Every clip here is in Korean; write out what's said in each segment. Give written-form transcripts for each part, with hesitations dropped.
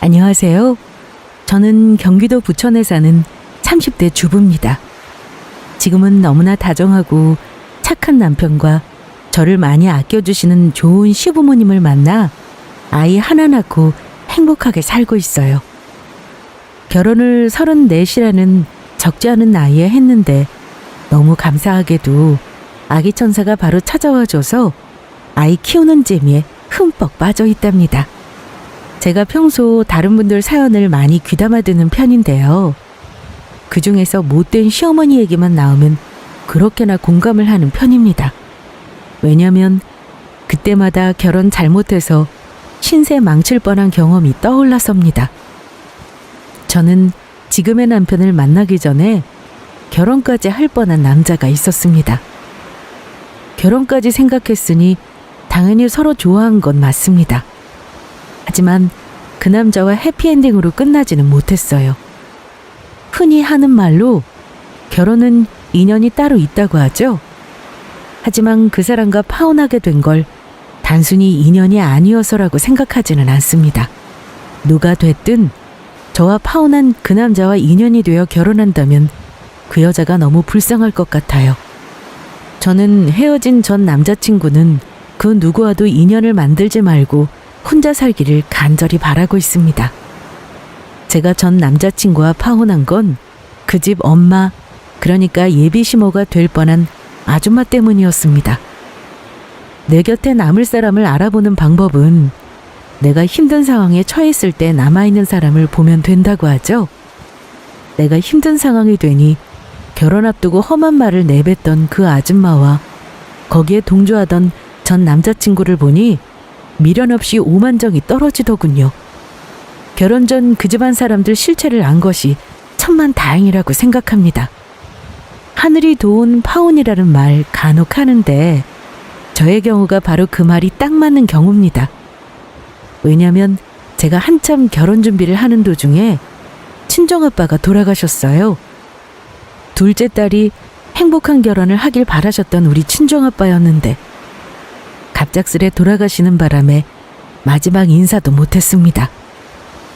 안녕하세요. 저는 경기도 부천에 사는 30대 주부입니다. 지금은 너무나 다정하고 착한 남편과 저를 많이 아껴주시는 좋은 시부모님을 만나 아이 하나 낳고 행복하게 살고 있어요. 결혼을 34이라는 적지 않은 나이에 했는데 너무 감사하게도 아기 천사가 바로 찾아와줘서 아이 키우는 재미에 흠뻑 빠져 있답니다. 제가 평소 다른 분들 사연을 많이 귀담아 듣는 편인데요. 그 중에서 못된 시어머니 얘기만 나오면 그렇게나 공감을 하는 편입니다. 왜냐면 그때마다 결혼 잘못해서 신세 망칠 뻔한 경험이 떠올라서입니다. 저는 지금의 남편을 만나기 전에 결혼까지 할 뻔한 남자가 있었습니다. 결혼까지 생각했으니 당연히 서로 좋아한 건 맞습니다. 하지만 그 남자와 해피엔딩으로 끝나지는 못했어요. 흔히 하는 말로 결혼은 인연이 따로 있다고 하죠. 하지만 그 사람과 파혼하게 된 걸 단순히 인연이 아니어서라고 생각하지는 않습니다. 누가 됐든 저와 파혼한 그 남자와 인연이 되어 결혼한다면 그 여자가 너무 불쌍할 것 같아요. 저는 헤어진 전 남자친구는 그 누구와도 인연을 만들지 말고 혼자 살기를 간절히 바라고 있습니다. 제가 전 남자친구와 파혼한 건 그 집 엄마, 그러니까 예비 시모가 될 뻔한 아줌마 때문이었습니다. 내 곁에 남을 사람을 알아보는 방법은 내가 힘든 상황에 처했을 때 남아있는 사람을 보면 된다고 하죠. 내가 힘든 상황이 되니 결혼 앞두고 험한 말을 내뱉던 그 아줌마와 거기에 동조하던 전 남자친구를 보니 미련 없이 오만정이 떨어지더군요. 결혼 전 그 집안 사람들 실체를 안 것이 천만다행이라고 생각합니다. 하늘이 도운 파혼이라는 말 간혹 하는데 저의 경우가 바로 그 말이 딱 맞는 경우입니다. 왜냐면 제가 한참 결혼 준비를 하는 도중에 친정아빠가 돌아가셨어요. 둘째 딸이 행복한 결혼을 하길 바라셨던 우리 친정아빠였는데 갑작스레 돌아가시는 바람에 마지막 인사도 못했습니다.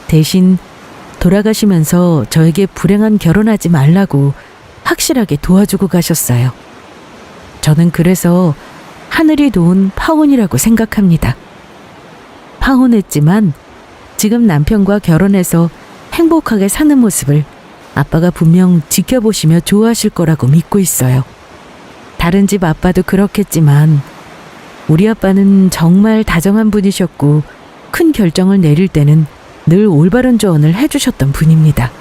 대신 돌아가시면서 저에게 불행한 결혼하지 말라고 확실하게 도와주고 가셨어요. 저는 그래서 하늘이 도운 파혼이라고 생각합니다. 파혼했지만 지금 남편과 결혼해서 행복하게 사는 모습을 아빠가 분명 지켜보시며 좋아하실 거라고 믿고 있어요. 다른 집 아빠도 그렇겠지만 우리 아빠는 정말 다정한 분이셨고 큰 결정을 내릴 때는 늘 올바른 조언을 해주셨던 분입니다.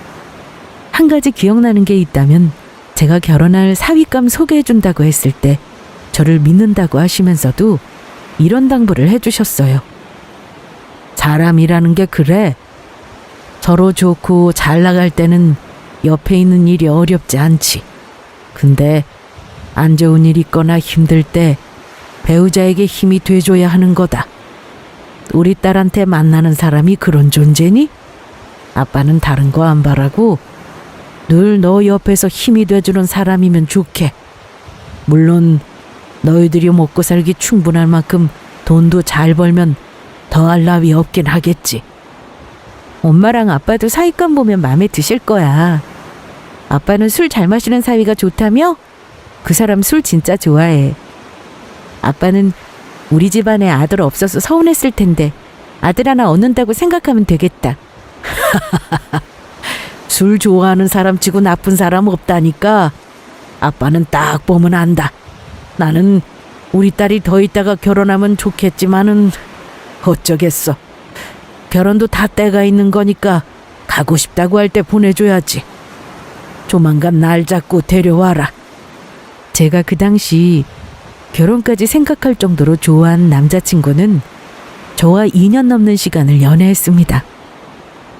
한 가지 기억나는 게 있다면 제가 결혼할 사위감 소개해준다고 했을 때 저를 믿는다고 하시면서도 이런 당부를 해주셨어요. 사람이라는 게 그래. 서로 좋고 잘 나갈 때는 옆에 있는 일이 어렵지 않지. 근데 안 좋은 일 있거나 힘들 때 배우자에게 힘이 돼줘야 하는 거다. 우리 딸한테 만나는 사람이 그런 존재니? 아빠는 다른 거 안 바라고 늘 너 옆에서 힘이 돼주는 사람이면 좋게. 물론 너희들이 먹고 살기 충분할 만큼 돈도 잘 벌면 더할 나위 없긴 하겠지. 엄마랑 아빠도 사위감 보면 마음에 드실 거야. 아빠는 술 잘 마시는 사위가 좋다며? 그 사람 술 진짜 좋아해. 아빠는 우리 집안에 아들 없어서 서운했을 텐데 아들 하나 얻는다고 생각하면 되겠다. 술 좋아하는 사람 치고 나쁜 사람 없다니까. 아빠는 딱 보면 안다. 나는 우리 딸이 더 있다가 결혼하면 좋겠지만은 어쩌겠어. 결혼도 다 때가 있는 거니까 가고 싶다고 할 때 보내줘야지. 조만간 날 잡고 데려와라. 제가 그 당시 결혼까지 생각할 정도로 좋아한 남자친구는 저와 2년 넘는 시간을 연애했습니다.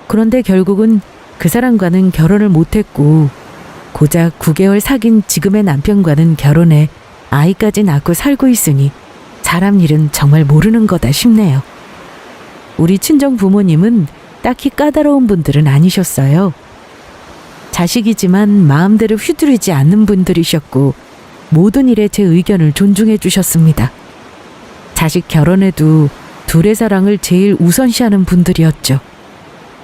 그런데 결국은 그 사람과는 결혼을 못했고 고작 9개월 사귄 지금의 남편과는 결혼해 아이까지 낳고 살고 있으니 사람 일은 정말 모르는 거다 싶네요. 우리 친정 부모님은 딱히 까다로운 분들은 아니셨어요. 자식이지만 마음대로 휘두르지 않는 분들이셨고 모든 일에 제 의견을 존중해 주셨습니다. 자식 결혼에도 둘의 사랑을 제일 우선시하는 분들이었죠.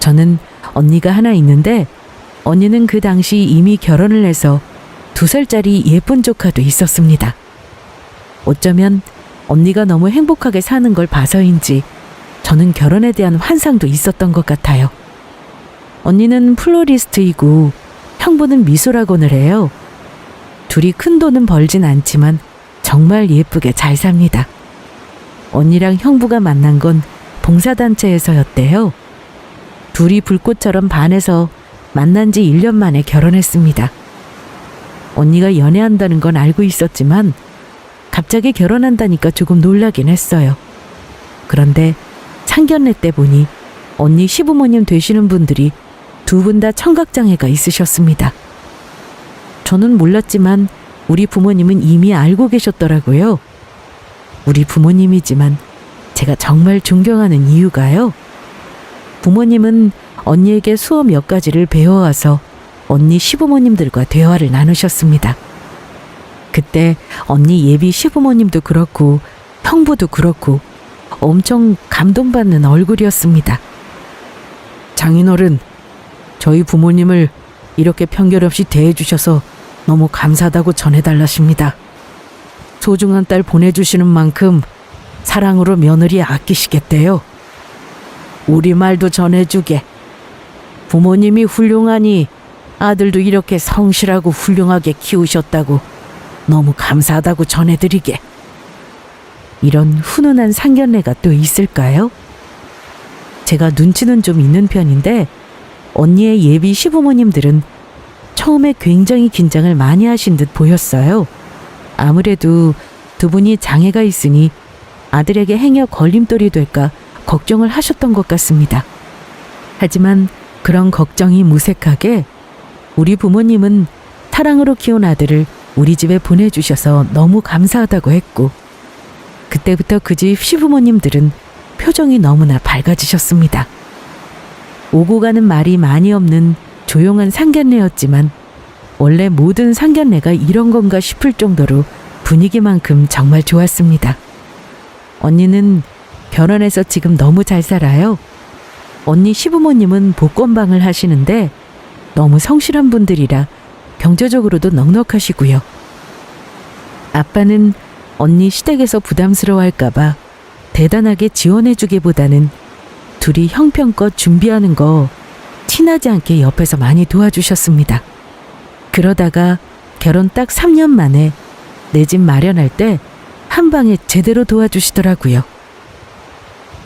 저는 언니가 하나 있는데 언니는 그 당시 이미 결혼을 해서 2살짜리 예쁜 조카도 있었습니다. 어쩌면 언니가 너무 행복하게 사는 걸 봐서인지 저는 결혼에 대한 환상도 있었던 것 같아요. 언니는 플로리스트이고 형부는 미술학원을 해요. 둘이 큰 돈은 벌진 않지만 정말 예쁘게 잘 삽니다. 언니랑 형부가 만난 건 봉사단체에서였대요. 둘이 불꽃처럼 반해서 만난 지 1년 만에 결혼했습니다. 언니가 연애한다는 건 알고 있었지만 갑자기 결혼한다니까 조금 놀라긴 했어요. 그런데 상견례 때 보니 언니 시부모님 되시는 분들이 2분 다 청각장애가 있으셨습니다. 저는 몰랐지만 우리 부모님은 이미 알고 계셨더라고요. 우리 부모님이지만 제가 정말 존경하는 이유가요. 부모님은 언니에게 수업 몇 가지를 배워와서 언니 시부모님들과 대화를 나누셨습니다. 그때 언니 예비 시부모님도 그렇고 형부도 그렇고 엄청 감동받는 얼굴이었습니다. 장인어른, 저희 부모님을 이렇게 편견 없이 대해주셔서 너무 감사하다고 전해달라십니다. 소중한 딸 보내주시는 만큼 사랑으로 며느리 아끼시겠대요. 우리말도 전해주게. 부모님이 훌륭하니 아들도 이렇게 성실하고 훌륭하게 키우셨다고 너무 감사하다고 전해드리게. 이런 훈훈한 상견례가 또 있을까요? 제가 눈치는 좀 있는 편인데 언니의 예비 시부모님들은 처음에 굉장히 긴장을 많이 하신 듯 보였어요. 아무래도 2분이 장애가 있으니 아들에게 행여 걸림돌이 될까 걱정을 하셨던 것 같습니다. 하지만 그런 걱정이 무색하게 우리 부모님은 사랑으로 키운 아들을 우리 집에 보내주셔서 너무 감사하다고 했고, 그때부터 그 집 시부모님들은 표정이 너무나 밝아지셨습니다. 오고 가는 말이 많이 없는 조용한 상견례였지만 원래 모든 상견례가 이런 건가 싶을 정도로 분위기만큼 정말 좋았습니다. 언니는 결혼해서 지금 너무 잘 살아요. 언니 시부모님은 복권방을 하시는데 너무 성실한 분들이라 경제적으로도 넉넉하시고요. 아빠는 언니 시댁에서 부담스러워할까봐 대단하게 지원해주기보다는 둘이 형편껏 준비하는 거 티나지 않게 옆에서 많이 도와주셨습니다. 그러다가 결혼 딱 3년 만에 내 집 마련할 때 한 방에 제대로 도와주시더라고요.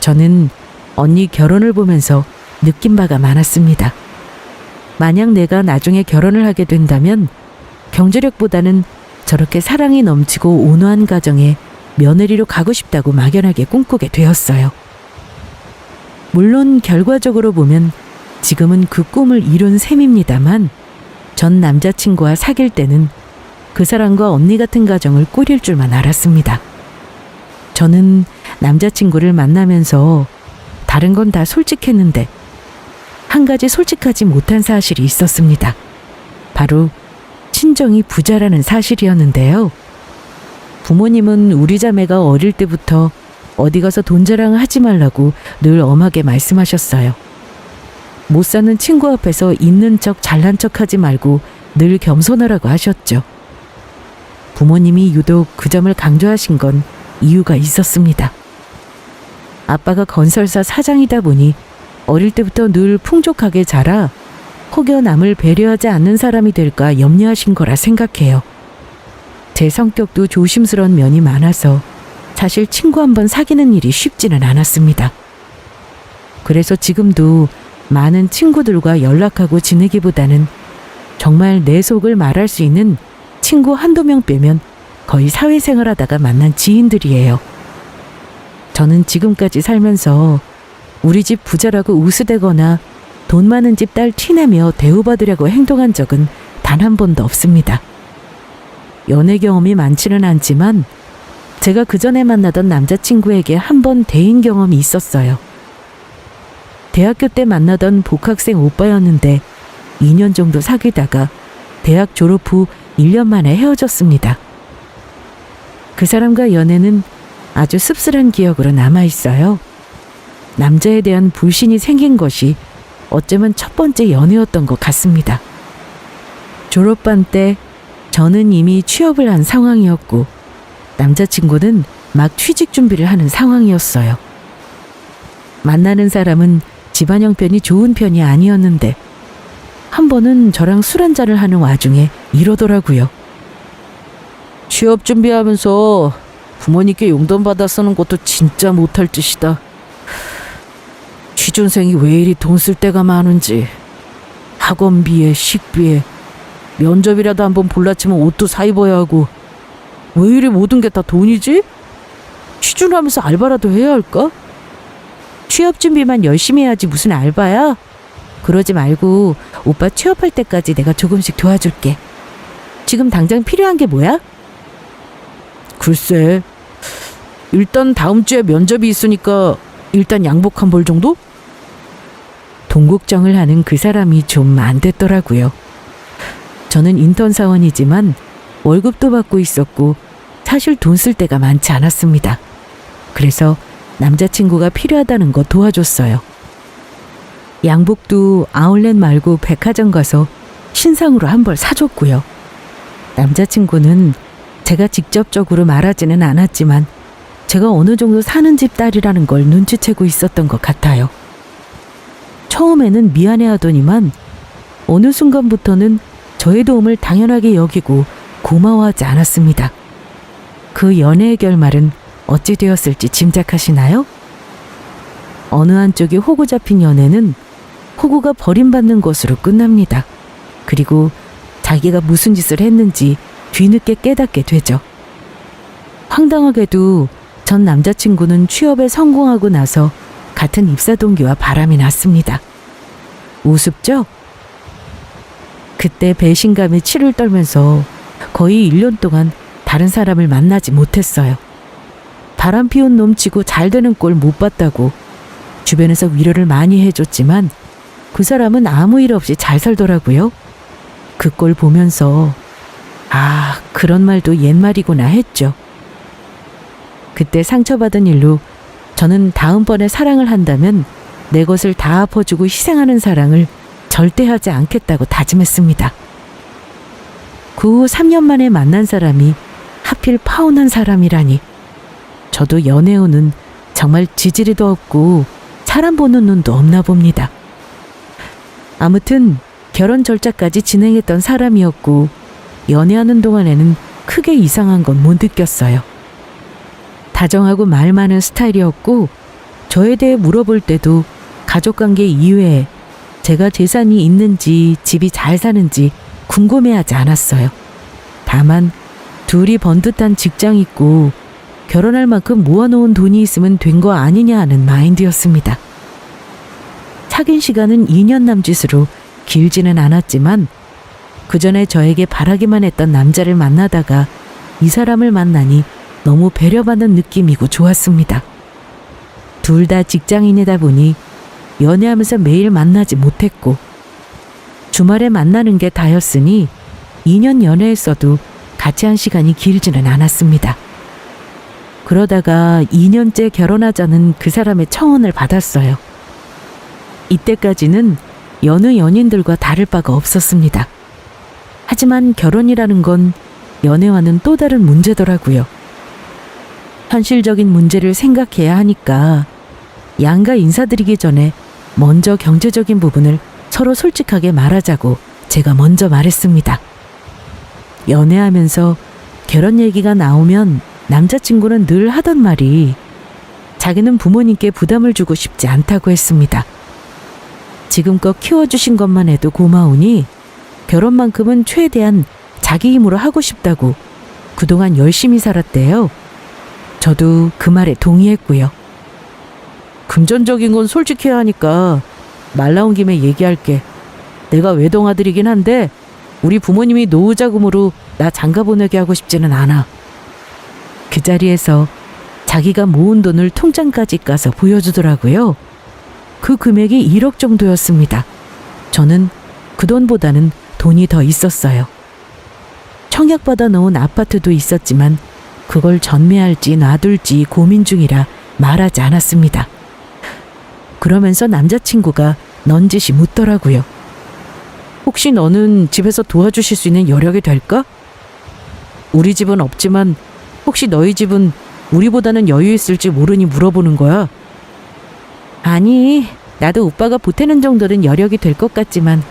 저는 언니 결혼을 보면서 느낀 바가 많았습니다. 만약 내가 나중에 결혼을 하게 된다면 경제력보다는 저렇게 사랑이 넘치고 온화한 가정에 며느리로 가고 싶다고 막연하게 꿈꾸게 되었어요. 물론 결과적으로 보면 지금은 그 꿈을 이룬 셈입니다만 전 남자친구와 사귈 때는 그 사람과 언니 같은 가정을 꾸릴 줄만 알았습니다. 저는 남자친구를 만나면서 다른 건 다 솔직했는데 한 가지 솔직하지 못한 사실이 있었습니다. 바로 친정이 부자라는 사실이었는데요. 부모님은 우리 자매가 어릴 때부터 어디 가서 돈 자랑을 하지 말라고 늘 엄하게 말씀하셨어요. 못 사는 친구 앞에서 있는 척 잘난 척 하지 말고 늘 겸손하라고 하셨죠. 부모님이 유독 그 점을 강조하신 건 이유가 있었습니다. 아빠가 건설사 사장이다 보니 어릴 때부터 늘 풍족하게 자라 혹여 남을 배려하지 않는 사람이 될까 염려하신 거라 생각해요. 제 성격도 조심스러운 면이 많아서 사실 친구 한번 사귀는 일이 쉽지는 않았습니다. 그래서 지금도 많은 친구들과 연락하고 지내기보다는 정말 내 속을 말할 수 있는 친구 한두 명 빼면 거의 사회생활 하다가 만난 지인들이에요. 저는 지금까지 살면서 우리 집 부자라고 우스대거나 돈 많은 집 딸 티내며 대우받으려고 행동한 적은 단 한 번도 없습니다. 연애 경험이 많지는 않지만 제가 그 전에 만나던 남자친구에게 한 번 대인 경험이 있었어요. 대학교 때 만나던 복학생 오빠였는데 2년 정도 사귀다가 대학 졸업 후 1년 만에 헤어졌습니다. 그 사람과 연애는 아주 씁쓸한 기억으로 남아있어요. 남자에 대한 불신이 생긴 것이 어쩌면 첫 번째 연애였던 것 같습니다. 졸업반 때 저는 이미 취업을 한 상황이었고 남자친구는 막 취직 준비를 하는 상황이었어요. 만나는 사람은 집안 형편이 좋은 편이 아니었는데 한 번은 저랑 술 한잔을 하는 와중에 이러더라고요. 취업 준비하면서 부모님께 용돈 받아 쓰는 것도 진짜 못할 짓이다. 취준생이 왜 이리 돈 쓸 데가 많은지. 학원비에 식비에 면접이라도 한번 볼라치면 옷도 사 입어야 하고 왜 이리 모든 게 다 돈이지? 취준하면서 알바라도 해야 할까? 취업 준비만 열심히 해야지 무슨 알바야? 그러지 말고 오빠 취업할 때까지 내가 조금씩 도와줄게. 지금 당장 필요한 게 뭐야? 글쎄, 일단 다음 주에 면접이 있으니까 일단 양복 한 벌 정도? 돈 걱정을 하는 그 사람이 좀 안 됐더라고요. 저는 인턴 사원이지만 월급도 받고 있었고 사실 돈 쓸 데가 많지 않았습니다. 그래서 남자친구가 필요하다는 거 도와줬어요. 양복도 아울렛 말고 백화점 가서 신상으로 한 벌 사줬고요. 남자친구는 제가 직접적으로 말하지는 않았지만 제가 어느 정도 사는 집 딸이라는 걸 눈치채고 있었던 것 같아요. 처음에는 미안해하더니만 어느 순간부터는 저의 도움을 당연하게 여기고 고마워하지 않았습니다. 그 연애의 결말은 어찌 되었을지 짐작하시나요? 어느 한쪽이 호구 잡힌 연애는 호구가 버림받는 것으로 끝납니다. 그리고 자기가 무슨 짓을 했는지 뒤늦게 깨닫게 되죠. 황당하게도 전 남자친구는 취업에 성공하고 나서 같은 입사 동기와 바람이 났습니다. 우습죠? 그때 배신감에 치를 떨면서 거의 1년 동안 다른 사람을 만나지 못했어요. 바람 피운 놈치고 잘 되는 꼴 못 봤다고 주변에서 위로를 많이 해줬지만 그 사람은 아무 일 없이 잘 살더라고요. 그 꼴 보면서 아, 그런 말도 옛말이구나 했죠. 그때 상처받은 일로 저는 다음번에 사랑을 한다면 내 것을 다 엎어주고 희생하는 사랑을 절대 하지 않겠다고 다짐했습니다. 그 후 3년 만에 만난 사람이 하필 파혼한 사람이라니. 저도 연애운은 정말 지지리도 없고 사람 보는 눈도 없나 봅니다. 아무튼 결혼 절차까지 진행했던 사람이었고 연애하는 동안에는 크게 이상한 건 못 느꼈어요. 다정하고 말 많은 스타일이었고 저에 대해 물어볼 때도 가족관계 이외에 제가 재산이 있는지 집이 잘 사는지 궁금해하지 않았어요. 다만 둘이 번듯한 직장 있고 결혼할 만큼 모아놓은 돈이 있으면 된 거 아니냐 하는 마인드였습니다. 사귄 시간은 2년 남짓으로 길지는 않았지만 그 전에 저에게 바라기만 했던 남자를 만나다가 이 사람을 만나니 너무 배려받는 느낌이고 좋았습니다. 둘 다 직장인이다 보니 연애하면서 매일 만나지 못했고 주말에 만나는 게 다였으니 2년 연애했어도 같이 한 시간이 길지는 않았습니다. 그러다가 2년째 결혼하자는 그 사람의 청혼을 받았어요. 이때까지는 여느 연인들과 다를 바가 없었습니다. 하지만 결혼이라는 건 연애와는 또 다른 문제더라고요. 현실적인 문제를 생각해야 하니까 양가 인사드리기 전에 먼저 경제적인 부분을 서로 솔직하게 말하자고 제가 먼저 말했습니다. 연애하면서 결혼 얘기가 나오면 남자친구는 늘 하던 말이 자기는 부모님께 부담을 주고 싶지 않다고 했습니다. 지금껏 키워주신 것만 해도 고마우니 결혼만큼은 최대한 자기 힘으로 하고 싶다고 그동안 열심히 살았대요. 저도 그 말에 동의했고요. 금전적인 건 솔직해야 하니까 말 나온 김에 얘기할게. 내가 외동아들이긴 한데 우리 부모님이 노후자금으로 나 장가 보내게 하고 싶지는 않아. 그 자리에서 자기가 모은 돈을 통장까지 까서 보여주더라고요. 그 금액이 1억 정도였습니다. 저는 그 돈보다는 돈이 더 있었어요. 청약받아 놓은 아파트도 있었지만 그걸 전매할지 놔둘지 고민 중이라 말하지 않았습니다. 그러면서 남자친구가 넌지시 묻더라고요. 혹시 너는 집에서 도와주실 수 있는 여력이 될까? 우리 집은 없지만 혹시 너희 집은 우리보다는 여유 있을지 모르니 물어보는 거야. 아니, 나도 오빠가 보태는 정도는 여력이 될 것 같지만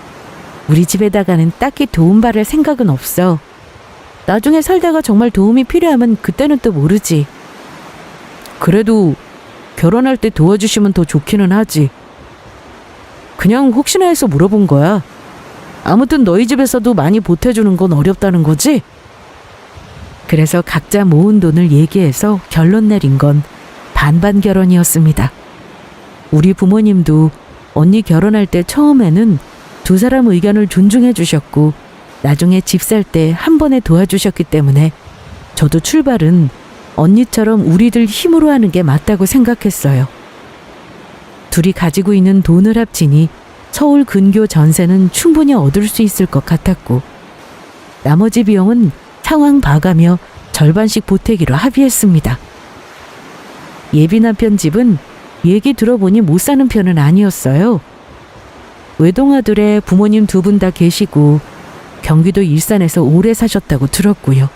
우리 집에다가는 딱히 도움받을 생각은 없어. 나중에 살다가 정말 도움이 필요하면 그때는 또 모르지. 그래도 결혼할 때 도와주시면 더 좋기는 하지. 그냥 혹시나 해서 물어본 거야. 아무튼 너희 집에서도 많이 보태주는 건 어렵다는 거지? 그래서 각자 모은 돈을 얘기해서 결론 내린 건 반반 결혼이었습니다. 우리 부모님도 언니 결혼할 때 처음에는 두 사람 의견을 존중해 주셨고 나중에 집 살 때 한 번에 도와주셨기 때문에 저도 출발은 언니처럼 우리들 힘으로 하는 게 맞다고 생각했어요. 둘이 가지고 있는 돈을 합치니 서울 근교 전세는 충분히 얻을 수 있을 것 같았고 나머지 비용은 상황 봐가며 절반씩 보태기로 합의했습니다. 예비 남편 집은 얘기 들어보니 못 사는 편은 아니었어요. 외동아들의 부모님 두 분 다 계시고 경기도 일산에서 오래 사셨다고 들었고요.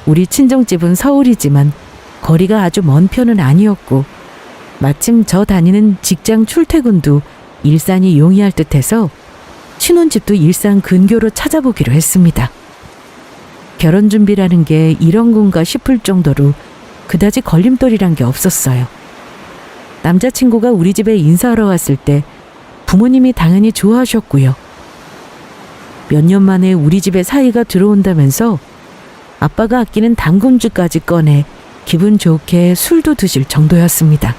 우리 친정집은 서울이지만 거리가 아주 먼 편은 아니었고 마침 저 다니는 직장 출퇴근도 일산이 용이할 듯해서 신혼집도 일산 근교로 찾아보기로 했습니다. 결혼 준비라는 게 이런 건가 싶을 정도로 그다지 걸림돌이란 게 없었어요. 남자친구가 우리 집에 인사하러 왔을 때 부모님이 당연히 좋아하셨고요. 몇 년 만에 우리 집에 사이가 들어온다면서 아빠가 아끼는 담금주까지 꺼내 기분 좋게 술도 드실 정도였습니다.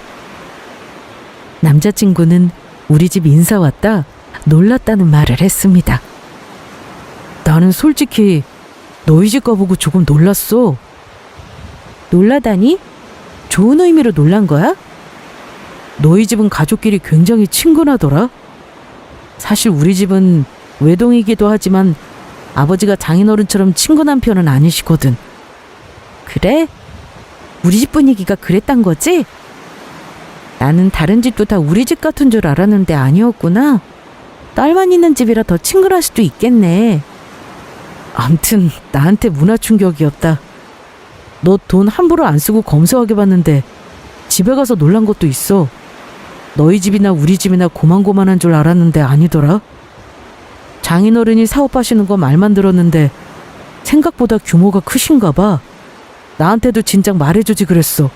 남자친구는 우리 집 인사 왔다 놀랐다는 말을 했습니다. 나는 솔직히 너희 집 가보고 조금 놀랐어. 놀라다니? 좋은 의미로 놀란 거야? 너희 집은 가족끼리 굉장히 친근하더라. 사실 우리 집은 외동이기도 하지만 아버지가 장인어른처럼 친근한 편은 아니시거든. 그래? 우리 집 분위기가 그랬단 거지? 나는 다른 집도 다 우리 집 같은 줄 알았는데 아니었구나. 딸만 있는 집이라 더 친근할 수도 있겠네. 암튼 나한테 문화 충격이었다. 너 돈 함부로 안 쓰고 검소하게 봤는데 집에 가서 놀란 것도 있어. 너희 집이나 우리 집이나 고만고만한 줄 알았는데 아니더라. 장인어른이 사업하시는 거 말만 들었는데 생각보다 규모가 크신가 봐. 나한테도 진작 말해주지 그랬어.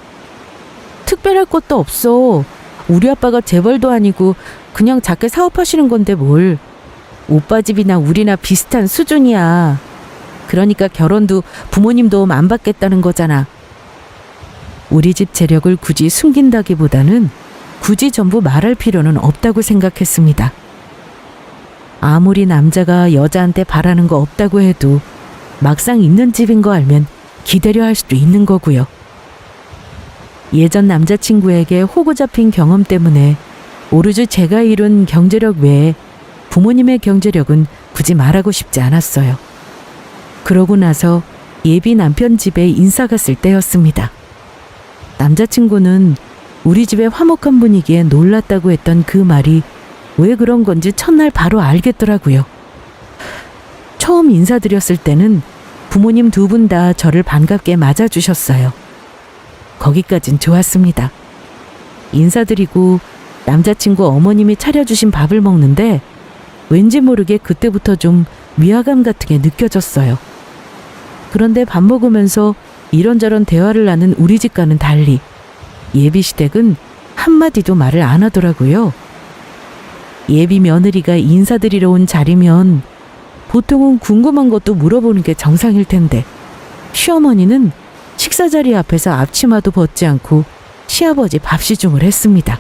특별할 것도 없어. 우리 아빠가 재벌도 아니고 그냥 작게 사업하시는 건데 뭘. 오빠 집이나 우리나 비슷한 수준이야. 그러니까 결혼도 부모님 도움 안 받겠다는 거잖아. 우리 집 재력을 굳이 숨긴다기보다는 굳이 전부 말할 필요는 없다고 생각했습니다. 아무리 남자가 여자한테 바라는 거 없다고 해도 막상 있는 집인 거 알면 기다려 할 수도 있는 거고요. 예전 남자친구에게 호구 잡힌 경험 때문에 오로지 제가 이룬 경제력 외에 부모님의 경제력은 굳이 말하고 싶지 않았어요. 그러고 나서 예비 남편 집에 인사 갔을 때였습니다. 남자친구는 우리 집의 화목한 분위기에 놀랐다고 했던 그 말이 왜 그런 건지 첫날 바로 알겠더라고요. 처음 인사드렸을 때는 부모님 두 분 다 저를 반갑게 맞아주셨어요. 거기까진 좋았습니다. 인사드리고 남자친구 어머님이 차려주신 밥을 먹는데 왠지 모르게 그때부터 좀 위화감 같은 게 느껴졌어요. 그런데 밥 먹으면서 이런저런 대화를 나눈 우리 집과는 달리 예비 시댁은 한마디도 말을 안 하더라고요. 예비 며느리가 인사드리러 온 자리면 보통은 궁금한 것도 물어보는 게 정상일 텐데 시어머니는 식사 자리 앞에서 앞치마도 벗지 않고 시아버지 밥 시중을 했습니다.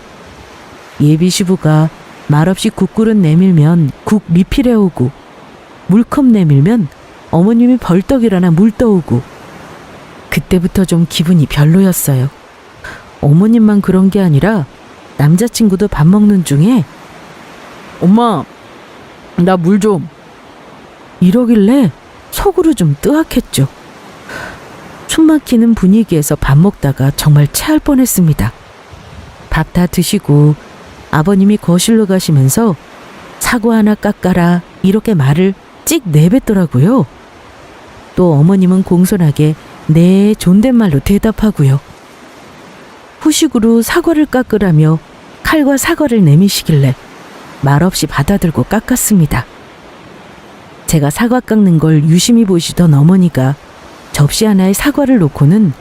예비 시부가 말없이 국그릇 내밀면 국 리필해 오고 물컵 내밀면 어머님이 벌떡 일어나 물 떠오고 그때부터 좀 기분이 별로였어요. 어머님만 그런 게 아니라 남자친구도 밥 먹는 중에 엄마, 나 물 좀. 이러길래 속으로 좀 뜨악했죠. 숨막히는 분위기에서 밥 먹다가 정말 체할 뻔했습니다. 밥 다 드시고 아버님이 거실로 가시면서 사과 하나 깎아라 이렇게 말을 찍 내뱉더라고요. 또 어머님은 공손하게 네 존댓말로 대답하고요. 후식으로 사과를 깎으라며 칼과 사과를 내미시길래 말없이 받아들고 깎았습니다. 제가 사과 깎는 걸 유심히 보시던 어머니가 접시 하나에 사과를 놓고는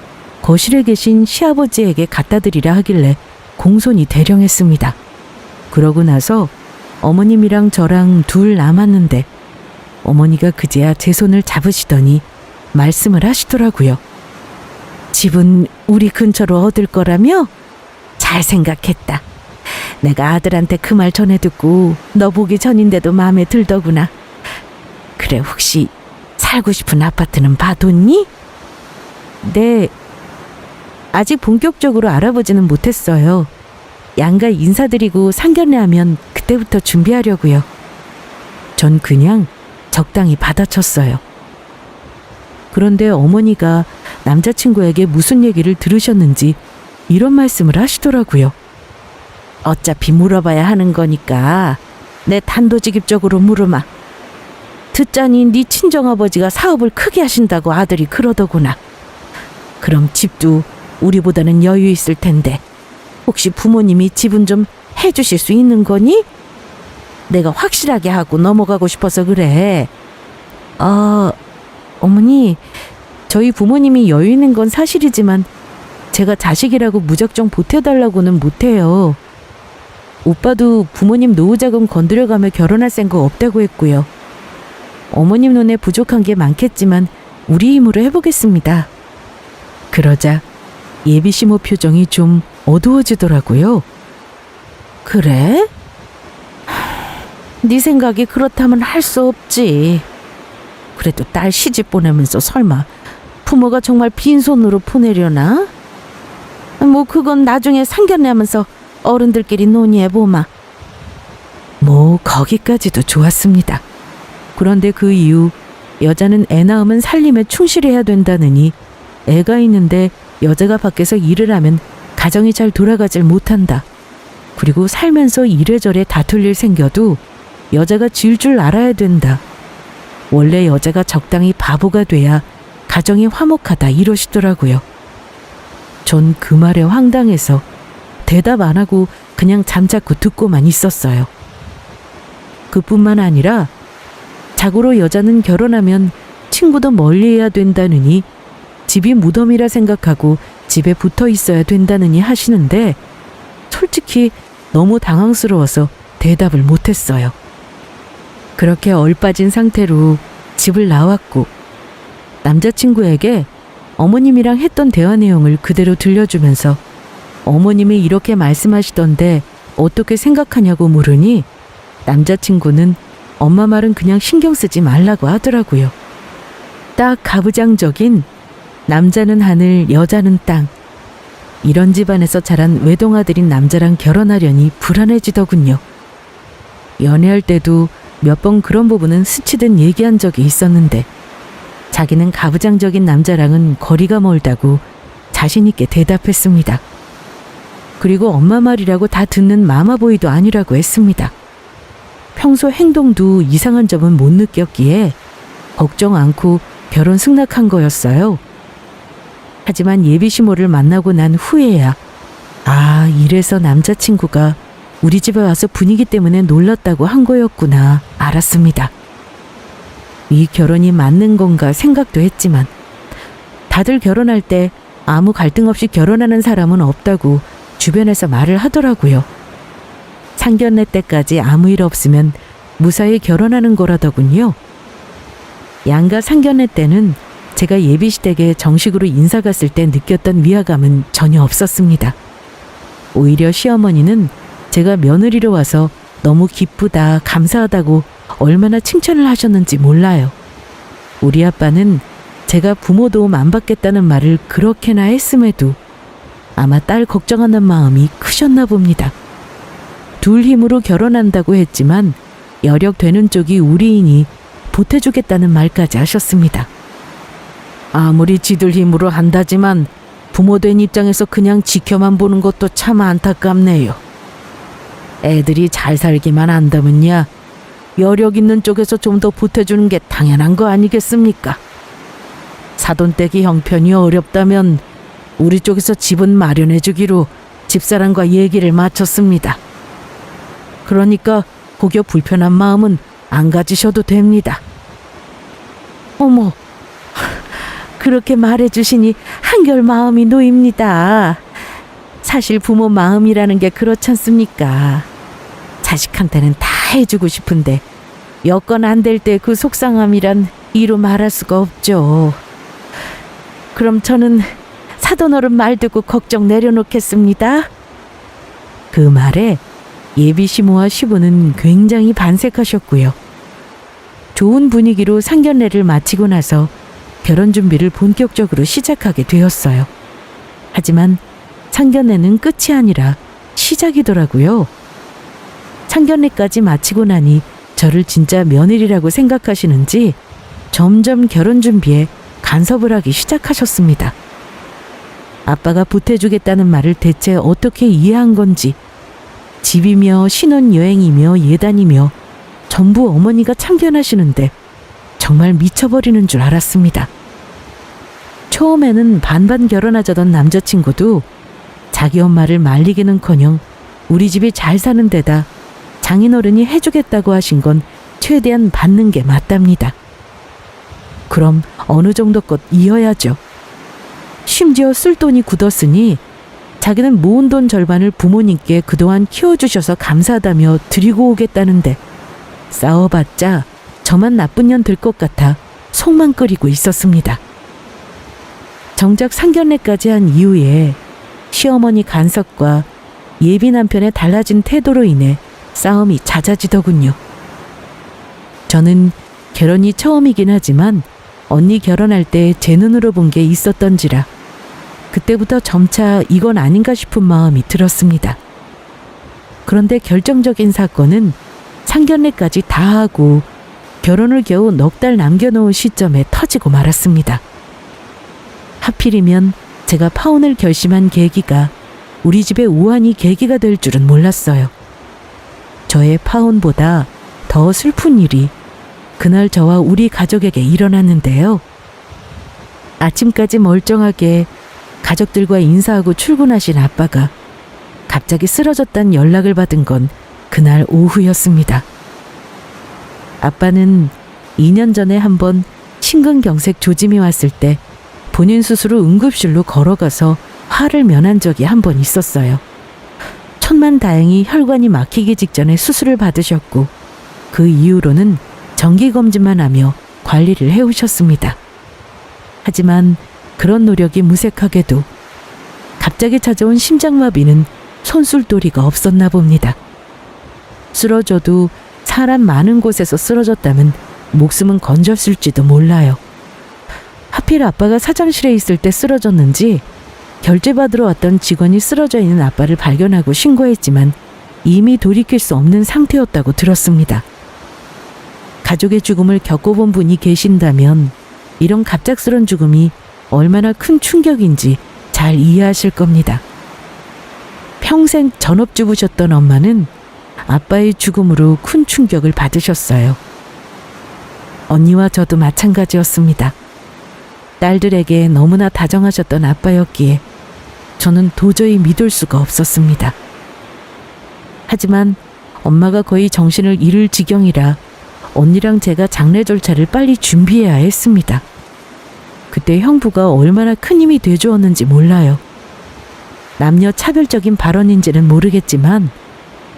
거실에 계신 시아버지에게 갖다 드리라 하길래 공손히 대령했습니다. 그러고 나서 어머님이랑 저랑 둘 남았는데 어머니가 그제야 제 손을 잡으시더니 말씀을 하시더라고요. 집은 우리 근처로 얻을 거라며? 잘 생각했다. 내가 아들한테 그 말 전해 듣고 너 보기 전인데도 마음에 들더구나. 그래, 혹시 살고 싶은 아파트는 봐뒀니? 네, 아직 본격적으로 알아보지는 못했어요. 양가 인사드리고 상견례하면 그때부터 준비하려고요. 전 그냥 적당히 받아쳤어요. 그런데 어머니가 남자친구에게 무슨 얘기를 들으셨는지 이런 말씀을 하시더라고요. 어차피 물어봐야 하는 거니까 내 단도직입적으로 물어마. 듣자니 네 친정아버지가 사업을 크게 하신다고 아들이 그러더구나. 그럼 집도 우리보다는 여유 있을 텐데 혹시 부모님이 지분 좀 해주실 수 있는 거니? 내가 확실하게 하고 넘어가고 싶어서 그래. 어머니, 저희 부모님이 여유 있는 건 사실이지만 제가 자식이라고 무작정 보태달라고는 못해요. 오빠도 부모님 노후자금 건드려가며 결혼할 생각 없다고 했고요. 어머님 눈에 부족한 게 많겠지만 우리 힘으로 해보겠습니다. 그러자 예비 시모 표정이 좀 어두워지더라고요. 그래? 네 생각이 그렇다면 할 수 없지. 그래도 딸 시집 보내면서 설마 부모가 정말 빈손으로 보내려나? 뭐 그건 나중에 상견례하면서 어른들끼리 논의해보마. 뭐 거기까지도 좋았습니다. 그런데 그 이후 여자는 애 낳으면 살림에 충실해야 된다느니 애가 있는데 여자가 밖에서 일을 하면 가정이 잘 돌아가질 못한다. 그리고 살면서 이래저래 다툴 일 생겨도 여자가 질 줄 알아야 된다. 원래 여자가 적당히 바보가 돼야 가정이 화목하다 이러시더라고요. 전 그 말에 황당해서 대답 안 하고 그냥 잠자코 듣고만 있었어요. 그뿐만 아니라 자고로 여자는 결혼하면 친구도 멀리해야 된다느니 집이 무덤이라 생각하고 집에 붙어 있어야 된다느니 하시는데 솔직히 너무 당황스러워서 대답을 못했어요. 그렇게 얼빠진 상태로 집을 나왔고 남자친구에게 어머님이랑 했던 대화 내용을 그대로 들려주면서 어머님이 이렇게 말씀하시던데 어떻게 생각하냐고 물으니 남자친구는 엄마 말은 그냥 신경 쓰지 말라고 하더라고요. 딱 가부장적인 남자는 하늘, 여자는 땅. 이런 집안에서 자란 외동아들인 남자랑 결혼하려니 불안해지더군요. 연애할 때도 몇 번 그런 부분은 스치듯 얘기한 적이 있었는데 자기는 가부장적인 남자랑은 거리가 멀다고 자신있게 대답했습니다. 그리고 엄마 말이라고 다 듣는 마마보이도 아니라고 했습니다. 평소 행동도 이상한 점은 못 느꼈기에 걱정 않고 결혼 승낙한 거였어요. 하지만 예비시모를 만나고 난 후에야 이래서 남자친구가 우리 집에 와서 분위기 때문에 놀랐다고 한 거였구나 알았습니다. 이 결혼이 맞는 건가 생각도 했지만 다들 결혼할 때 아무 갈등 없이 결혼하는 사람은 없다고 주변에서 말을 하더라고요. 상견례 때까지 아무 일 없으면 무사히 결혼하는 거라더군요. 양가 상견례 때는 제가 예비시댁에 정식으로 인사 갔을 때 느꼈던 위화감은 전혀 없었습니다. 오히려 시어머니는 제가 며느리로 와서 너무 기쁘다, 감사하다고 얼마나 칭찬을 하셨는지 몰라요. 우리 아빠는 제가 부모 도움 안 받겠다는 말을 그렇게나 했음에도 아마 딸 걱정하는 마음이 크셨나 봅니다. 둘 힘으로 결혼한다고 했지만 여력되는 쪽이 우리이니 보태주겠다는 말까지 하셨습니다. 아무리 지들 힘으로 한다지만 부모된 입장에서 그냥 지켜만 보는 것도 참 안타깝네요. 애들이 잘 살기만 한다면야 여력 있는 쪽에서 좀 더 보태주는 게 당연한 거 아니겠습니까? 사돈댁이 형편이 어렵다면 우리 쪽에서 집은 마련해주기로 집사람과 얘기를 마쳤습니다. 그러니까 혹여 불편한 마음은 안 가지셔도 됩니다. 어머, 그렇게 말해주시니 한결 마음이 놓입니다. 사실 부모 마음이라는 게 그렇지 않습니까? 자식한테는 다 해주고 싶은데 여건 안 될 때 그 속상함이란 이루 말할 수가 없죠. 그럼 저는 사돈어른 말 듣고 걱정 내려놓겠습니다. 그 말에 예비 시모와 시부는 굉장히 반색하셨고요. 좋은 분위기로 상견례를 마치고 나서 결혼 준비를 본격적으로 시작하게 되었어요. 하지만 상견례는 끝이 아니라 시작이더라고요. 상견례까지 마치고 나니 저를 진짜 며느리라고 생각하시는지 점점 결혼 준비에 간섭을 하기 시작하셨습니다. 아빠가 보태주겠다는 말을 대체 어떻게 이해한 건지 집이며 신혼여행이며 예단이며 전부 어머니가 참견하시는데 정말 미쳐버리는 줄 알았습니다. 처음에는 반반 결혼하자던 남자친구도 자기 엄마를 말리기는커녕 우리 집이 잘 사는 데다 장인어른이 해주겠다고 하신 건 최대한 받는 게 맞답니다. 그럼 어느 정도껏 이어야죠. 심지어 쓸 돈이 굳었으니 자기는 모은 돈 절반을 부모님께 그동안 키워주셔서 감사하다며 드리고 오겠다는데 싸워봤자 저만 나쁜 년 될 것 같아 속만 끓이고 있었습니다. 정작 상견례까지 한 이후에 시어머니 간섭과 예비 남편의 달라진 태도로 인해 싸움이 잦아지더군요. 저는 결혼이 처음이긴 하지만 언니 결혼할 때 제 눈으로 본 게 있었던지라 그때부터 점차 이건 아닌가 싶은 마음이 들었습니다. 그런데 결정적인 사건은 상견례까지 다 하고 결혼을 겨우 넉 달 남겨놓은 시점에 터지고 말았습니다. 하필이면 제가 파혼을 결심한 계기가 우리 집의 우환이 계기가 될 줄은 몰랐어요. 저의 파혼보다 더 슬픈 일이 그날 저와 우리 가족에게 일어났는데요. 아침까지 멀쩡하게 가족들과 인사하고 출근하신 아빠가 갑자기 쓰러졌다는 연락을 받은 건 그날 오후였습니다. 아빠는 2년 전에 한번 심근경색 조짐이 왔을 때 본인 스스로 응급실로 걸어가서 화를 면한 적이 한 번 있었어요. 천만다행히 혈관이 막히기 직전에 수술을 받으셨고 그 이후로는 정기검진만 하며 관리를 해오셨습니다. 하지만 그런 노력이 무색하게도 갑자기 찾아온 심장마비는 손쓸도리가 없었나 봅니다. 쓰러져도 사람 많은 곳에서 쓰러졌다면 목숨은 건졌을지도 몰라요. 하필 아빠가 사장실에 있을 때 쓰러졌는지 결제받으러 왔던 직원이 쓰러져 있는 아빠를 발견하고 신고했지만 이미 돌이킬 수 없는 상태였다고 들었습니다. 가족의 죽음을 겪어본 분이 계신다면 이런 갑작스런 죽음이 얼마나 큰 충격인지 잘 이해하실 겁니다. 평생 전업주부셨던 엄마는 아빠의 죽음으로 큰 충격을 받으셨어요. 언니와 저도 마찬가지였습니다. 딸들에게 너무나 다정하셨던 아빠였기에 저는 도저히 믿을 수가 없었습니다. 하지만 엄마가 거의 정신을 잃을 지경이라 언니랑 제가 장례 절차를 빨리 준비해야 했습니다. 그때 형부가 얼마나 큰 힘이 돼주었는지 몰라요. 남녀 차별적인 발언인지는 모르겠지만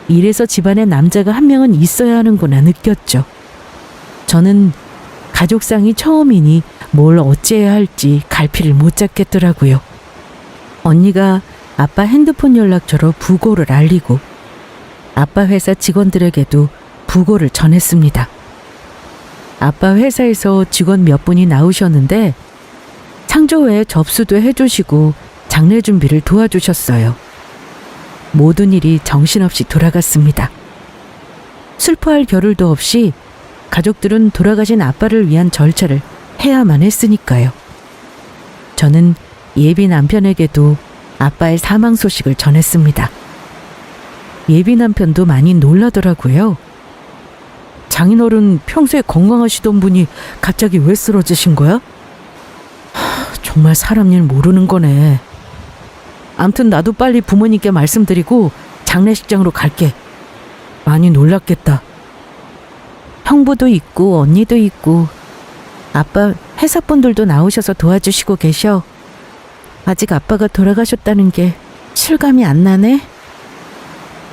이래서 집안에 남자가 한 명은 있어야 하는구나 느꼈죠. 저는 가족상이 처음이니 뭘 어찌해야 할지 갈피를 못 잡겠더라고요. 언니가 아빠 핸드폰 연락처로 부고를 알리고 아빠 회사 직원들에게도 부고를 전했습니다. 아빠 회사에서 직원 몇 분이 나오셨는데 창조회에 접수도 해주시고 장례 준비를 도와주셨어요. 모든 일이 정신없이 돌아갔습니다. 슬퍼할 겨를도 없이 가족들은 돌아가신 아빠를 위한 절차를 해야만 했으니까요. 저는 예비 남편에게도 아빠의 사망 소식을 전했습니다. 예비 남편도 많이 놀라더라고요. 장인어른 평소에 건강하시던 분이 갑자기 왜 쓰러지신 거야? 정말 사람 일 모르는 거네. 암튼 나도 빨리 부모님께 말씀드리고 장례식장으로 갈게. 많이 놀랐겠다. 형부도 있고 언니도 있고 아빠 회사분들도 나오셔서 도와주시고 계셔. 아직 아빠가 돌아가셨다는 게 실감이 안 나네.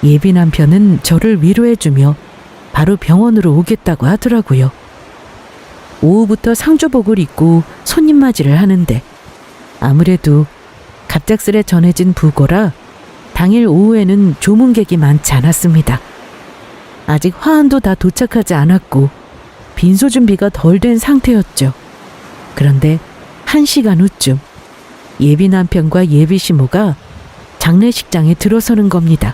예비 남편은 저를 위로해주며 바로 병원으로 오겠다고 하더라고요. 오후부터 상주복을 입고 손님 맞이를 하는데 아무래도 갑작스레 전해진 부고라 당일 오후에는 조문객이 많지 않았습니다. 아직 화환도 다 도착하지 않았고 빈소 준비가 덜 된 상태였죠. 그런데 1시간 후쯤 예비 남편과 예비 시모가 장례식장에 들어서는 겁니다.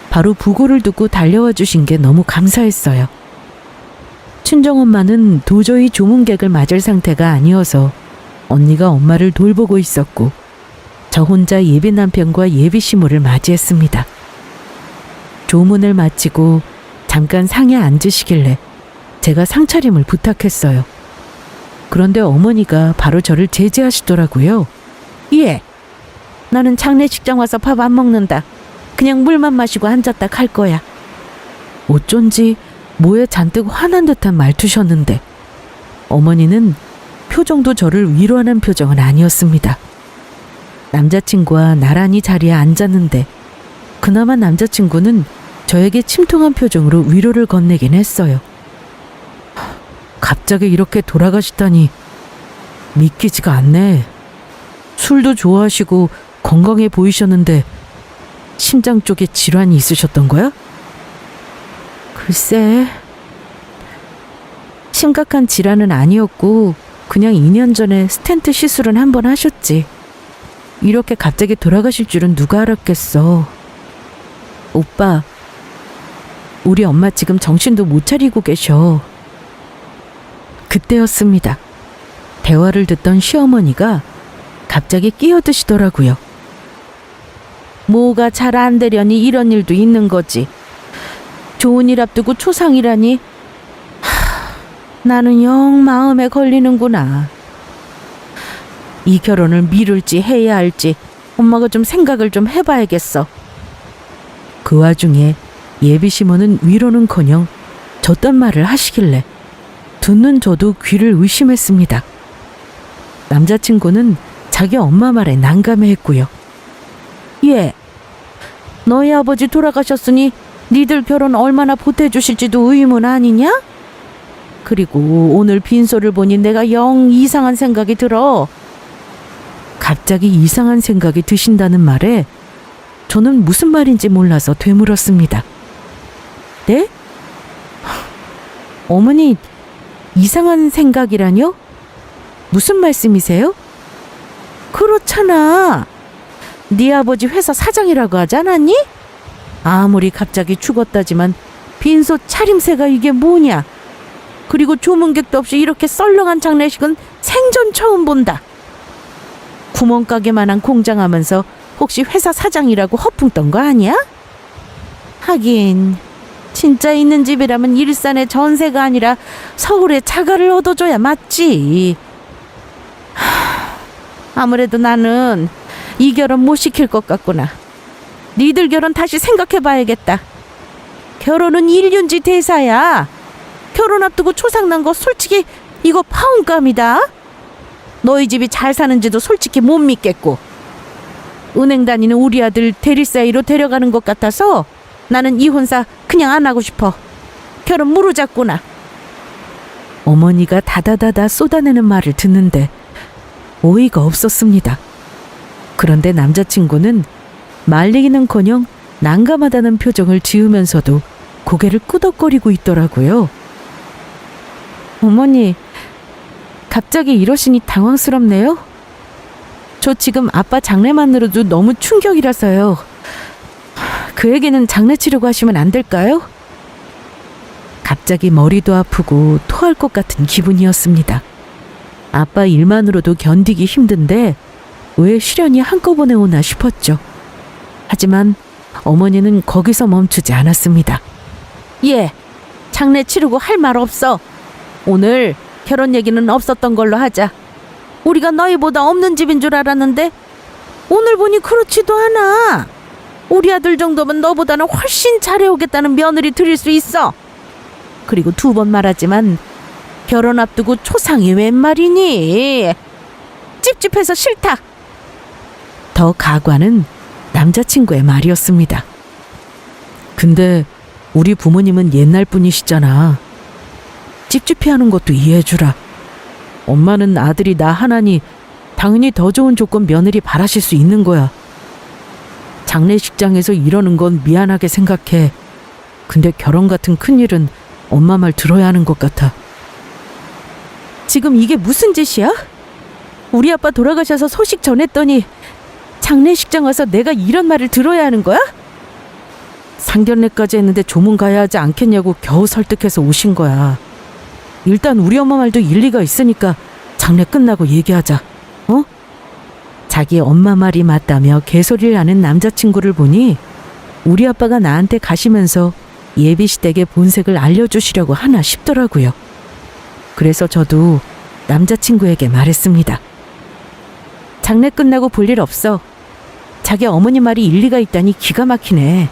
바로 부고를 두고 달려와 주신 게 너무 감사했어요. 친정엄마는 도저히 조문객을 맞을 상태가 아니어서 언니가 엄마를 돌보고 있었고 저 혼자 예비 남편과 예비 시모를 맞이했습니다. 조문을 마치고 잠깐 상에 앉으시길래 제가 상차림을 부탁했어요. 그런데 어머니가 바로 저를 제지하시더라고요. 예, 나는 장례식장 와서 밥 안 먹는다. 그냥 물만 마시고 앉았다 갈 거야. 어쩐지 뭐에 잔뜩 화난 듯한 말투셨는데 어머니는 표정도 저를 위로하는 표정은 아니었습니다. 남자친구와 나란히 자리에 앉았는데 그나마 남자친구는 저에게 침통한 표정으로 위로를 건네긴 했어요. 갑자기 이렇게 돌아가시다니 믿기지가 않네. 술도 좋아하시고 건강해 보이셨는데 심장 쪽에 질환이 있으셨던 거야? 글쎄, 심각한 질환은 아니었고 그냥 2년 전에 스텐트 시술은 한 번 하셨지. 이렇게 갑자기 돌아가실 줄은 누가 알았겠어. 오빠, 우리 엄마 지금 정신도 못 차리고 계셔. 그때였습니다. 대화를 듣던 시어머니가 갑자기 끼어드시더라고요. 뭐가 잘 안 되려니 이런 일도 있는 거지. 좋은 일 앞두고 초상이라니. 나는 영 마음에 걸리는구나. 이 결혼을 미룰지 해야 할지 엄마가 좀 생각을 좀 해봐야겠어. 그 와중에 예비 시모는 위로는커녕 저딴 말을 하시길래 듣는 저도 귀를 의심했습니다. 남자친구는 자기 엄마 말에 난감해했고요. 예, 너희 아버지 돌아가셨으니 니들 결혼 얼마나 보태주실지도 의문 아니냐? 그리고 오늘 빈소를 보니 내가 영 이상한 생각이 들어. 갑자기 이상한 생각이 드신다는 말에 저는 무슨 말인지 몰라서 되물었습니다. 네? 어머니, 이상한 생각이라뇨? 무슨 말씀이세요? 그렇잖아. 네 아버지 회사 사장이라고 하지 않았니? 아무리 갑자기 죽었다지만 빈소 차림새가 이게 뭐냐? 그리고 조문객도 없이 이렇게 썰렁한 장례식은 생전 처음 본다. 구멍가게만한 공장하면서 혹시 회사 사장이라고 허풍 떤 거 아니야? 하긴 진짜 있는 집이라면 일산에 전세가 아니라 서울에 자가를 얻어줘야 맞지. 아무래도 나는 이 결혼 못 시킬 것 같구나. 니들 결혼 다시 생각해봐야겠다. 결혼은 일륜지 대사야. 결혼 앞두고 초상 난 거 솔직히 이거 파혼감이다. 너희 집이 잘 사는지도 솔직히 못 믿겠고 은행 다니는 우리 아들 대리사이로 데려가는 것 같아서 나는 이혼사 그냥 안 하고 싶어. 결혼 무르잡구나. 어머니가 다다다다 쏟아내는 말을 듣는데 어이가 없었습니다. 그런데 남자친구는 말리기는커녕 난감하다는 표정을 지으면서도 고개를 끄덕거리고 있더라고요. 어머니, 갑자기 이러시니 당황스럽네요. 저 지금 아빠 장례만으로도 너무 충격이라서요. 그 얘기는 장례 치르고 하시면 안 될까요? 갑자기 머리도 아프고 토할 것 같은 기분이었습니다. 아빠 일만으로도 견디기 힘든데 왜 시련이 한꺼번에 오나 싶었죠. 하지만 어머니는 거기서 멈추지 않았습니다. 예, 장례 치르고 할 말 없어. 오늘 결혼 얘기는 없었던 걸로 하자. 우리가 너희보다 없는 집인 줄 알았는데 오늘 보니 그렇지도 않아. 우리 아들 정도면 너보다는 훨씬 잘해오겠다는 며느리 드릴 수 있어. 그리고 2번 말하지만 결혼 앞두고 초상이 웬 말이니? 찝찝해서 싫다. 더 가관은 남자친구의 말이었습니다. 근데 우리 부모님은 옛날 분이시잖아. 찝찝해하는 것도 이해해주라. 엄마는 아들이 나 하나니 당연히 더 좋은 조건 며느리 바라실 수 있는 거야. 장례식장에서 이러는 건 미안하게 생각해. 근데 결혼 같은 큰일은 엄마 말 들어야 하는 것 같아. 지금 이게 무슨 짓이야? 우리 아빠 돌아가셔서 소식 전했더니 장례식장 와서 내가 이런 말을 들어야 하는 거야? 상견례까지 했는데 조문 가야 하지 않겠냐고 겨우 설득해서 오신 거야. 일단 우리 엄마 말도 일리가 있으니까 장례 끝나고 얘기하자. 어? 자기 엄마 말이 맞다며 개소리를 하는 남자친구를 보니 우리 아빠가 나한테 가시면서 예비시댁의 본색을 알려주시려고 하나 싶더라고요. 그래서 저도 남자친구에게 말했습니다. 장례 끝나고 볼 일 없어. 자기 어머니 말이 일리가 있다니 기가 막히네.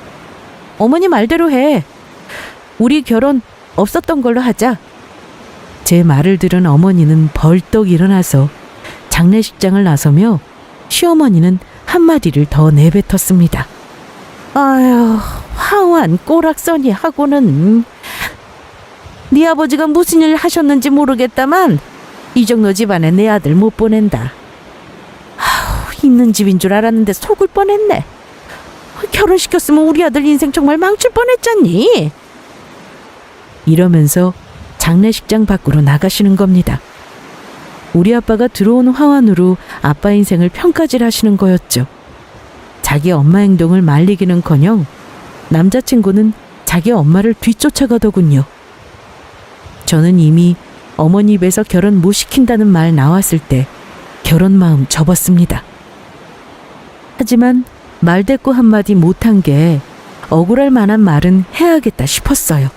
어머니 말대로 해. 우리 결혼 없었던 걸로 하자. 제 말을 들은 어머니는 벌떡 일어나서 장례식장을 나서며 시어머니는 한마디를 더 내뱉었습니다. 아휴, 황환 꼬락서니 하고는. 네 아버지가 무슨 일 하셨는지 모르겠다만 이 정도 집안에 내 아들 못 보낸다. 아휴, 있는 집인 줄 알았는데 속을 뻔했네. 결혼시켰으면 우리 아들 인생 정말 망칠 뻔했잖니. 이러면서 장례식장 밖으로 나가시는 겁니다. 우리 아빠가 들어온 화환으로 아빠 인생을 평가질 하시는 거였죠. 자기 엄마 행동을 말리기는커녕 남자친구는 자기 엄마를 뒤쫓아가더군요. 저는 이미 어머니 입에서 결혼 못 시킨다는 말 나왔을 때 결혼 마음 접었습니다. 하지만 말대꾸 한마디 못한 게 억울할 만한 말은 해야겠다 싶었어요.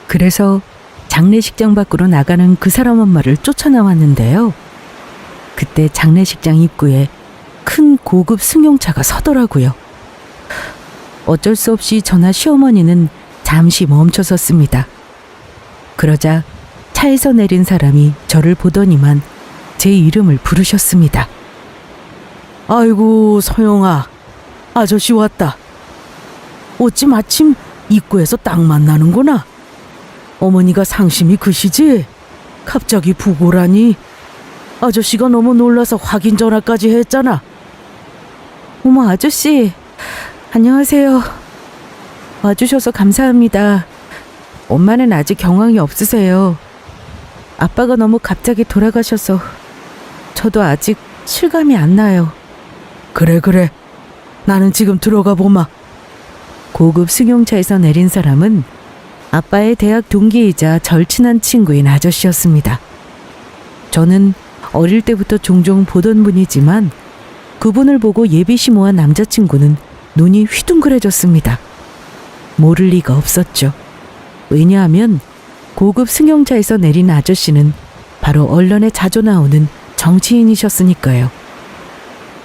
그래서 장례식장 밖으로 나가는 그 사람 엄마를 쫓아나왔는데요. 그때 장례식장 입구에 큰 고급 승용차가 서더라고요. 어쩔 수 없이 저나 시어머니는 잠시 멈춰섰습니다. 그러자 차에서 내린 사람이 저를 보더니만 제 이름을 부르셨습니다. 아이고, 서영아, 아저씨 왔다. 어찌 마침 입구에서 딱 만나는구나. 어머니가 상심이 크시지? 갑자기 부고라니. 아저씨가 너무 놀라서 확인 전화까지 했잖아. 어머, 아저씨, 안녕하세요. 와주셔서 감사합니다. 엄마는 아직 경황이 없으세요. 아빠가 너무 갑자기 돌아가셔서 저도 아직 실감이 안 나요. 그래. 나는 지금 들어가 보마. 고급 승용차에서 내린 사람은 아빠의 대학 동기이자 절친한 친구인 아저씨였습니다. 저는 어릴 때부터 종종 보던 분이지만 그분을 보고 예비시모한 남자친구는 눈이 휘둥그레졌습니다. 모를 리가 없었죠. 왜냐하면 고급 승용차에서 내린 아저씨는 바로 언론에 자주 나오는 정치인이셨으니까요.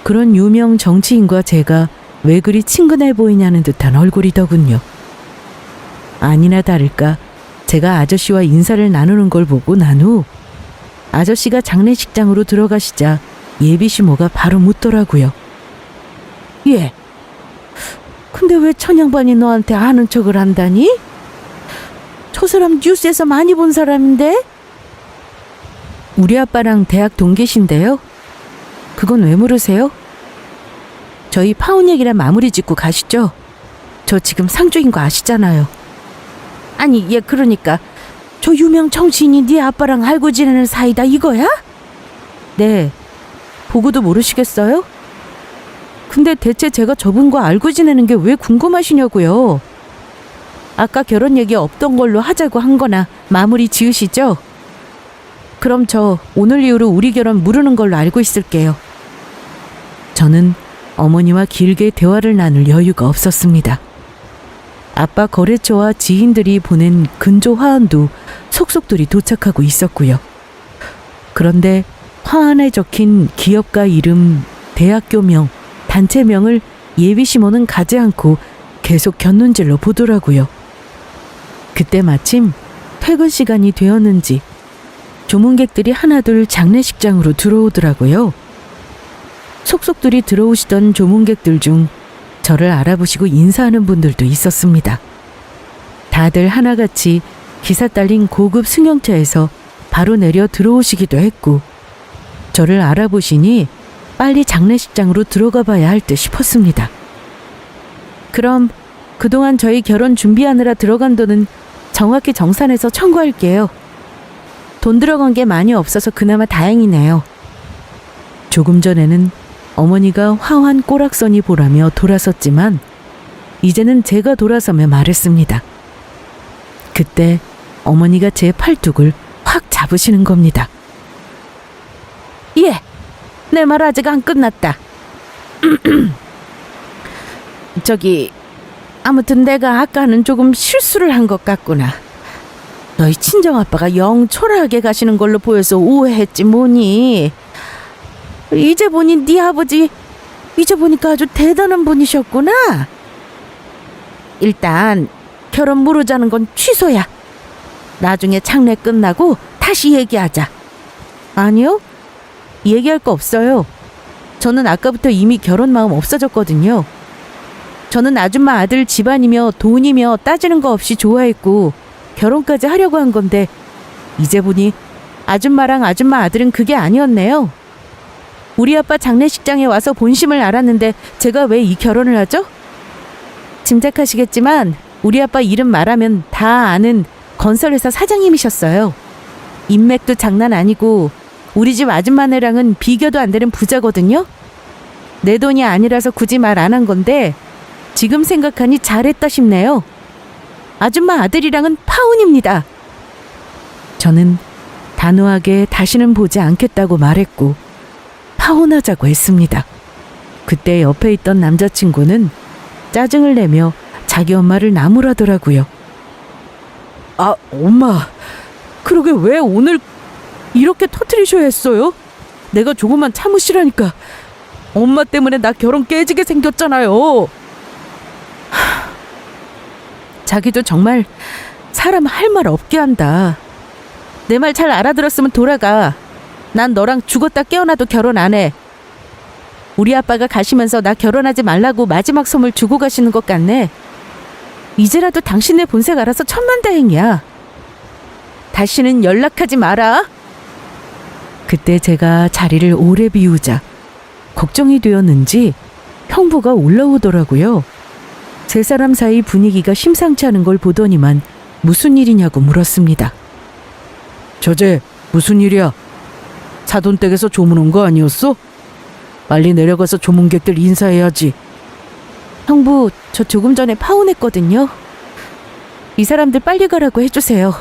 그런 유명 정치인과 제가 왜 그리 친근해 보이냐는 듯한 얼굴이더군요. 아니나 다를까 제가 아저씨와 인사를 나누는 걸 보고 난 후 아저씨가 장례식장으로 들어가시자 예비시모가 바로 묻더라고요. 예. 근데 왜 천양반이 너한테 아는 척을 한다니? 저 사람 뉴스에서 많이 본 사람인데? 우리 아빠랑 대학 동기신데요. 그건 왜 물으세요? 저희 파혼 얘기랑 마무리 짓고 가시죠. 저 지금 상주인 거 아시잖아요. 아니, 예, 그러니까 저 유명 정치인이 네 아빠랑 알고 지내는 사이다 이거야? 네. 보고도 모르시겠어요? 근데 대체 제가 저분과 알고 지내는 게 왜 궁금하시냐고요. 아까 결혼 얘기 없던 걸로 하자고 한 거나 마무리 지으시죠? 그럼 저 오늘 이후로 우리 결혼 무르는 걸로 알고 있을게요. 저는 어머니와 길게 대화를 나눌 여유가 없었습니다. 아빠 거래처와 지인들이 보낸 근조 화환도 속속들이 도착하고 있었고요. 그런데 화환에 적힌 기업가 이름, 대학교명, 단체명을 예비시모는 가지 않고 계속 곁눈질로 보더라고요. 그때 마침 퇴근 시간이 되었는지 조문객들이 하나둘 장례식장으로 들어오더라고요. 속속들이 들어오시던 조문객들 중 저를 알아보시고 인사하는 분들도 있었습니다. 다들 하나같이 기사 딸린 고급 승용차에서 바로 내려 들어오시기도 했고, 저를 알아보시니 빨리 장례식장으로 들어가 봐야 할 듯 싶었습니다. 그럼 그동안 저희 결혼 준비하느라 들어간 돈은 정확히 정산해서 청구할게요. 돈 들어간 게 많이 없어서 그나마 다행이네요. 조금 전에는 어머니가 화환 꼬락서니 보라며 돌아섰지만 이제는 제가 돌아서며 말했습니다. 그때 어머니가 제 팔뚝을 확 잡으시는 겁니다. 예, 내 말 아직 안 끝났다. 저기, 아무튼 내가 아까는 조금 실수를 한 것 같구나. 너희 친정아빠가 영 초라하게 가시는 걸로 보여서 오해했지 뭐니. 이제 보니 네 아버지, 이제 보니까 아주 대단한 분이셨구나. 일단 결혼 무르자는 건 취소야. 나중에 장례 끝나고 다시 얘기하자. 아니요, 얘기할 거 없어요. 저는 아까부터 이미 결혼 마음 없어졌거든요. 저는 아줌마 아들 집안이며 돈이며 따지는 거 없이 좋아했고 결혼까지 하려고 한 건데 이제 보니 아줌마랑 아줌마 아들은 그게 아니었네요. 우리 아빠 장례식장에 와서 본심을 알았는데 제가 왜 이 결혼을 하죠? 짐작하시겠지만 우리 아빠 이름 말하면 다 아는 건설회사 사장님이셨어요. 인맥도 장난 아니고 우리 집 아줌마네랑은 비교도 안 되는 부자거든요. 내 돈이 아니라서 굳이 말 안 한 건데 지금 생각하니 잘했다 싶네요. 아줌마 아들이랑은 파혼입니다. 저는 단호하게 다시는 보지 않겠다고 말했고 파혼하자고 했습니다. 그때 옆에 있던 남자친구는 짜증을 내며 자기 엄마를 나무라더라고요. 아, 엄마, 그러게 왜 오늘 이렇게 터뜨리셔야 했어요? 내가 조금만 참으시라니까. 엄마 때문에 나 결혼 깨지게 생겼잖아요. 자기도 정말 사람 할 말 없게 한다. 내 말 잘 알아들었으면 돌아가. 난 너랑 죽었다 깨어나도 결혼 안 해. 우리 아빠가 가시면서 나 결혼하지 말라고 마지막 선물 주고 가시는 것 같네. 이제라도 당신네 본색 알아서 천만다행이야. 다시는 연락하지 마라. 그때 제가 자리를 오래 비우자 걱정이 되었는지 형부가 올라오더라고요. 세 사람 사이 분위기가 심상치 않은 걸 보더니만 무슨 일이냐고 물었습니다. 저제 무슨 일이야? 사돈댁에서 조문 온 거 아니었어? 빨리 내려가서 조문객들 인사해야지. 형부, 저 조금 전에 파혼했거든요. 이 사람들 빨리 가라고 해주세요.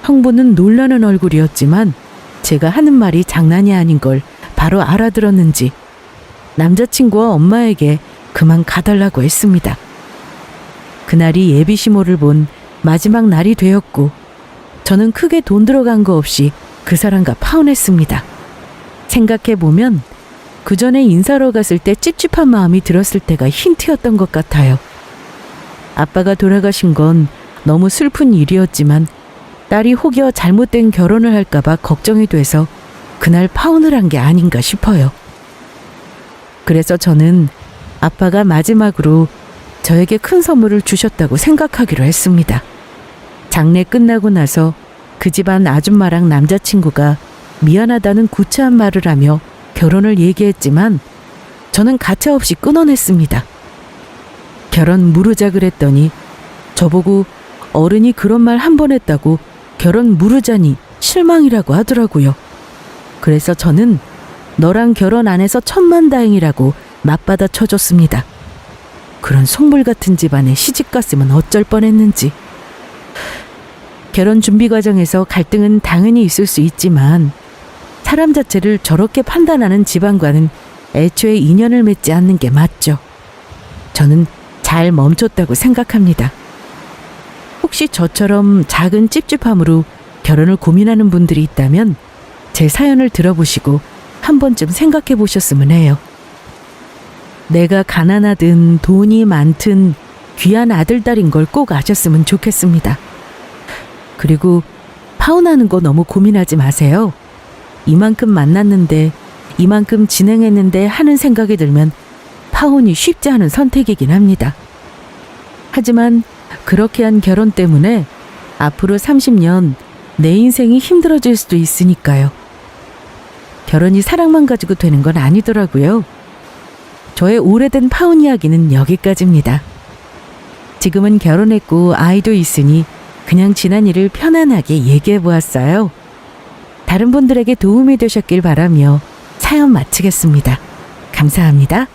형부는 놀라는 얼굴이었지만 제가 하는 말이 장난이 아닌 걸 바로 알아들었는지 남자친구와 엄마에게 그만 가달라고 했습니다. 그날이 예비시모를 본 마지막 날이 되었고 저는 크게 돈 들어간 거 없이 그 사람과 파혼했습니다. 생각해보면 그 전에 인사하러 갔을 때 찝찝한 마음이 들었을 때가 힌트였던 것 같아요. 아빠가 돌아가신 건 너무 슬픈 일이었지만 딸이 혹여 잘못된 결혼을 할까봐 걱정이 돼서 그날 파혼을 한 게 아닌가 싶어요. 그래서 저는 아빠가 마지막으로 저에게 큰 선물을 주셨다고 생각하기로 했습니다. 장례 끝나고 나서 그 집안 아줌마랑 남자친구가 미안하다는 구차한 말을 하며 결혼을 얘기했지만 저는 가차없이 끊어냈습니다. 결혼 무르자 그랬더니 저보고 어른이 그런 말 한 번 했다고 결혼 무르자니 실망이라고 하더라고요. 그래서 저는 너랑 결혼 안 해서 천만다행이라고 맞받아 쳐줬습니다. 그런 속물 같은 집안에 시집 갔으면 어쩔 뻔했는지. 결혼 준비 과정에서 갈등은 당연히 있을 수 있지만 사람 자체를 저렇게 판단하는 집안과는 애초에 인연을 맺지 않는 게 맞죠. 저는 잘 멈췄다고 생각합니다. 혹시 저처럼 작은 찝찝함으로 결혼을 고민하는 분들이 있다면 제 사연을 들어보시고 한 번쯤 생각해 보셨으면 해요. 내가 가난하든 돈이 많든 귀한 아들딸인 걸 꼭 아셨으면 좋겠습니다. 그리고 파혼하는 거 너무 고민하지 마세요. 이만큼 만났는데, 이만큼 진행했는데 하는 생각이 들면 파혼이 쉽지 않은 선택이긴 합니다. 하지만 그렇게 한 결혼 때문에 앞으로 30년 내 인생이 힘들어질 수도 있으니까요. 결혼이 사랑만 가지고 되는 건 아니더라고요. 저의 오래된 파혼 이야기는 여기까지입니다. 지금은 결혼했고 아이도 있으니 그냥 지난 일을 편안하게 얘기해 보았어요. 다른 분들에게 도움이 되셨길 바라며 사연 마치겠습니다. 감사합니다.